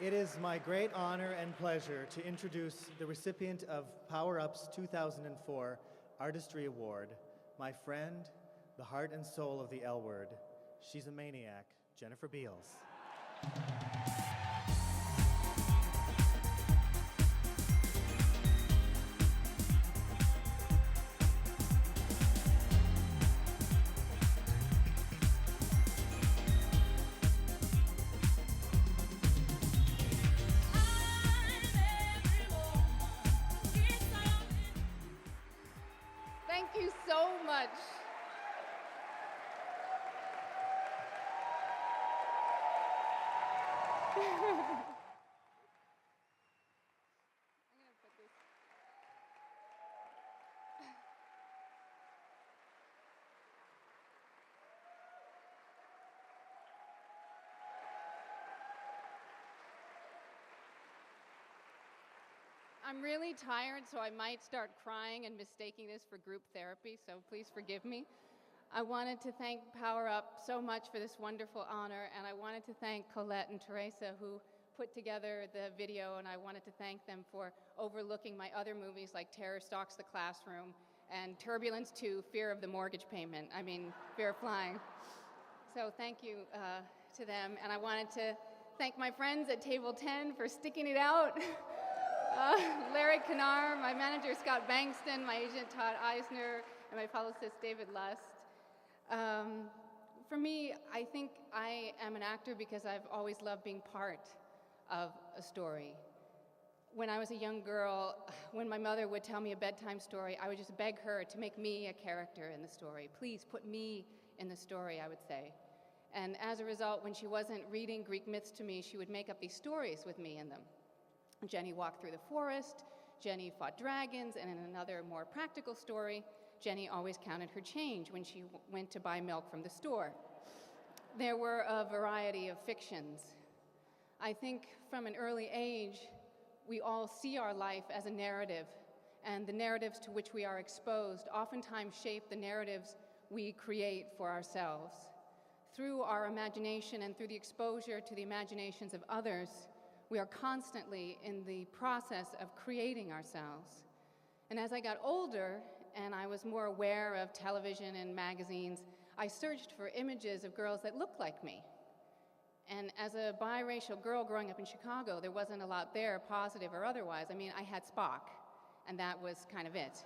It is my great honor and pleasure to introduce the recipient of Power Up's 2004 Artistry Award, my friend, the heart and soul of the L Word. She's a maniac, Jennifer Beals. Thank you so much. I'm going to put this. I'm really tired, so I might start crying and mistaking this for group therapy, so please forgive me. I wanted to thank Power Up so much for this wonderful honor, and I wanted to thank Colette and Teresa who put together the video, and I wanted to thank them for overlooking my other movies like Terror Stalks the Classroom and Turbulence 2, Fear of the Mortgage Payment, Fear of Flying. So thank you to them, and I wanted to thank my friends at Table 10 for sticking it out. Larry Kinnar, my manager Scott Bankston, my agent Todd Eisner, and my publicist David Lust. For me, I think I am an actor because I've always loved being part of a story. When I was a young girl, when my mother would tell me a bedtime story, I would just beg her to make me a character in the story. Please put me in the story, I would say. And as a result, when she wasn't reading Greek myths to me, she would make up these stories with me in them. Jenny walked through the forest, Jenny fought dragons, and in another more practical story, Jenny always counted her change when she went to buy milk from the store. There were a variety of fictions. I think from an early age, we all see our life as a narrative, and the narratives to which we are exposed oftentimes shape the narratives we create for ourselves. Through our imagination and through the exposure to the imaginations of others, we are constantly in the process of creating ourselves. And as I got older and I was more aware of television and magazines, I searched for images of girls that looked like me. And as a biracial girl growing up in Chicago, there wasn't a lot there, positive or otherwise. I had Spock, and that was kind of it.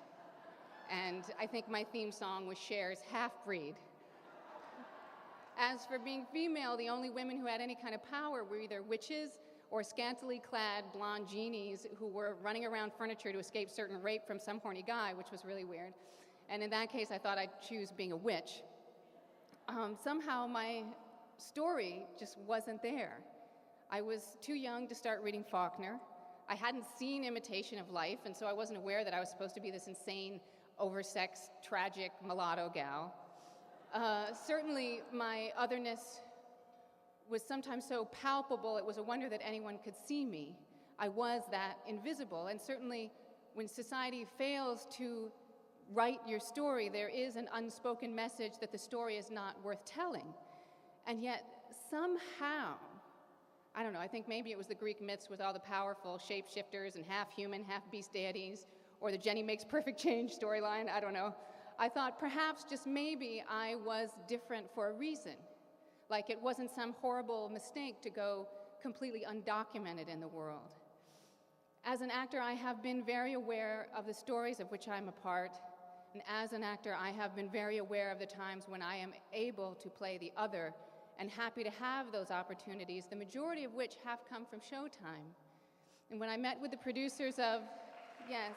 And I think my theme song was Cher's Half-Breed. As for being female, the only women who had any kind of power were either witches or scantily clad blonde genies who were running around furniture to escape certain rape from some horny guy, which was really weird. And in that case, I thought I'd choose being a witch. Somehow my story just wasn't there. I was too young to start reading Faulkner. I hadn't seen Imitation of Life, and so I wasn't aware that I was supposed to be this insane, oversexed, tragic mulatto gal. Certainly, my otherness was sometimes so palpable, it was a wonder that anyone could see me. I was that invisible, and certainly when society fails to write your story, there is an unspoken message that the story is not worth telling. And yet, somehow, I don't know, I think maybe it was the Greek myths with all the powerful shapeshifters and half-human, half-beast deities, or the Jenny Makes Perfect Change storyline, I don't know. I thought perhaps, just maybe, I was different for a reason. Like it wasn't some horrible mistake to go completely undocumented in the world. As an actor, I have been very aware of the stories of which I'm a part, and as an actor, I have been very aware of the times when I am able to play the other and happy to have those opportunities, the majority of which have come from Showtime. And when I met with the producers of, yes,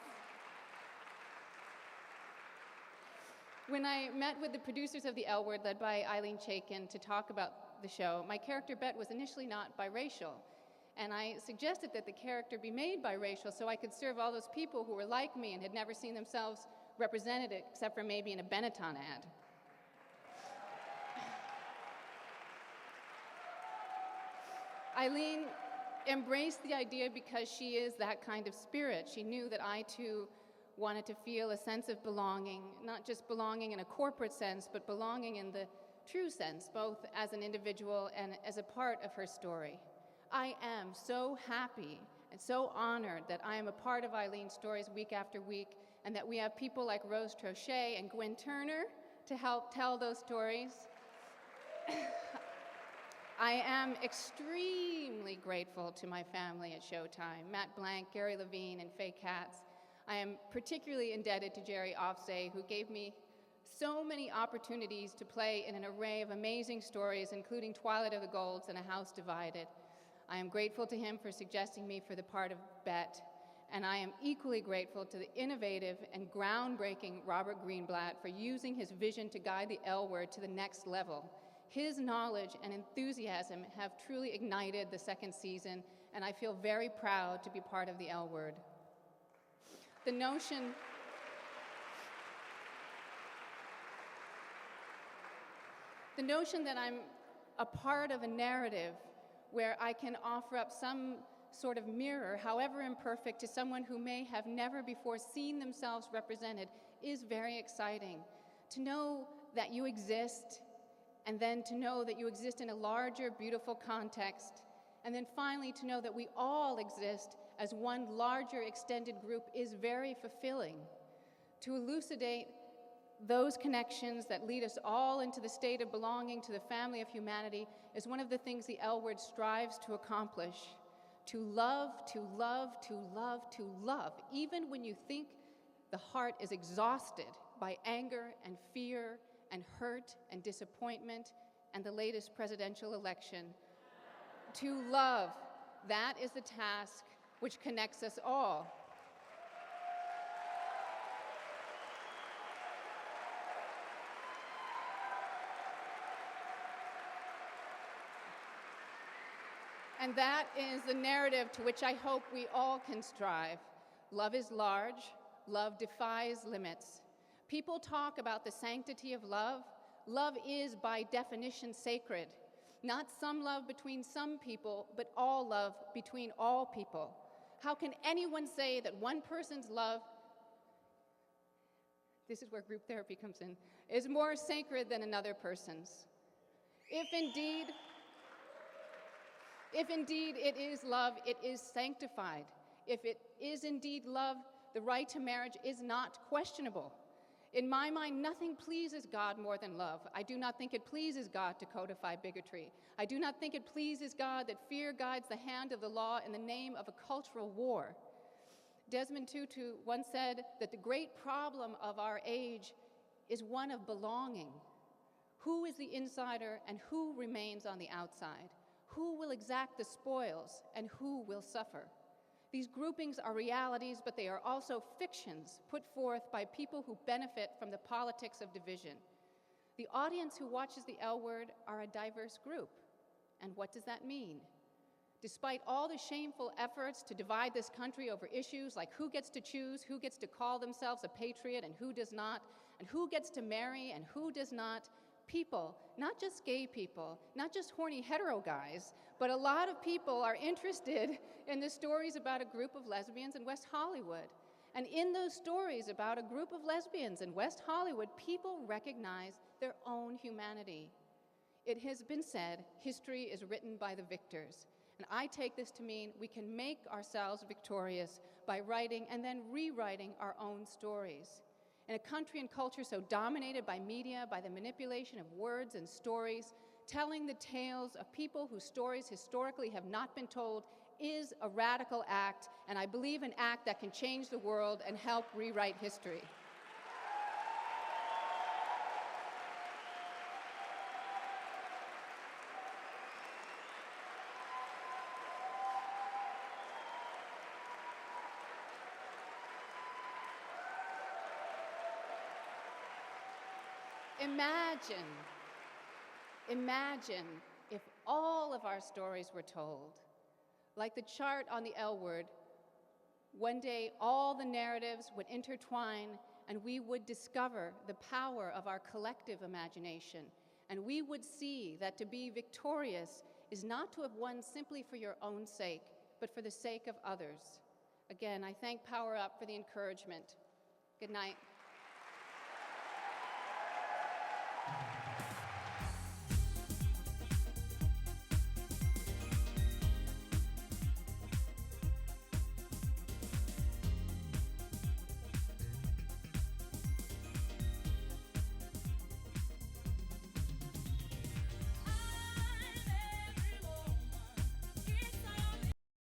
when I met with the producers of the L Word, led by Eileen Chaikin, to talk about the show, my character Bet was initially not biracial. And I suggested that the character be made biracial so I could serve all those people who were like me and had never seen themselves represented except for maybe in a Benetton ad. Eileen embraced the idea because she is that kind of spirit. She knew that I, too, wanted to feel a sense of belonging, not just belonging in a corporate sense, but belonging in the true sense, both as an individual and as a part of her story. I am so happy and so honored that I am a part of Eileen's stories week after week, and that we have people like Rose Trochet and Gwen Turner to help tell those stories. I am extremely grateful to my family at Showtime, Matt Blank, Gary Levine, and Faye Katz. I am particularly indebted to Jerry Offsay, who gave me so many opportunities to play in an array of amazing stories, including Twilight of the Golds and A House Divided. I am grateful to him for suggesting me for the part of Bet, and I am equally grateful to the innovative and groundbreaking Robert Greenblatt for using his vision to guide the L Word to the next level. His knowledge and enthusiasm have truly ignited the second season, and I feel very proud to be part of the L Word. The notion that I'm a part of a narrative where I can offer up some sort of mirror, however imperfect, to someone who may have never before seen themselves represented is very exciting. To know that you exist, and then to know that you exist in a larger, beautiful context, and then finally to know that we all exist as one larger extended group is very fulfilling. To elucidate those connections that lead us all into the state of belonging to the family of humanity is one of the things the L Word strives to accomplish. To love, to love, to love, to love, even when you think the heart is exhausted by anger and fear and hurt and disappointment and the latest presidential election. To love, that is the task which connects us all. And that is the narrative to which I hope we all can strive. Love is large. Love defies limits. People talk about the sanctity of love. Love is, by definition, sacred. Not some love between some people, but all love between all people. How can anyone say that one person's love, this is where group therapy comes in, is more sacred than another person's? If indeed it is love, it is sanctified. If it is indeed love, the right to marriage is not questionable. In my mind, nothing pleases God more than love. I do not think it pleases God to codify bigotry. I do not think it pleases God that fear guides the hand of the law in the name of a cultural war. Desmond Tutu once said that the great problem of our age is one of belonging. Who is the insider and who remains on the outside? Who will exact the spoils and who will suffer? These groupings are realities, but they are also fictions put forth by people who benefit from the politics of division. The audience who watches the L Word are a diverse group. And what does that mean? Despite all the shameful efforts to divide this country over issues like who gets to choose, who gets to call themselves a patriot and who does not, and who gets to marry and who does not, people, not just gay people, not just horny hetero guys, but a lot of people are interested in the stories about a group of lesbians in West Hollywood. And in those stories about a group of lesbians in West Hollywood, people recognize their own humanity. It has been said, history is written by the victors. And I take this to mean we can make ourselves victorious by writing and then rewriting our own stories. In a country and culture so dominated by media, by the manipulation of words and stories, telling the tales of people whose stories historically have not been told is a radical act, and I believe an act that can change the world and help rewrite history. Imagine if all of our stories were told. Like the chart on the L Word, one day all the narratives would intertwine and we would discover the power of our collective imagination. And we would see that to be victorious is not to have won simply for your own sake, but for the sake of others. Again, I thank Power Up for the encouragement. Good night.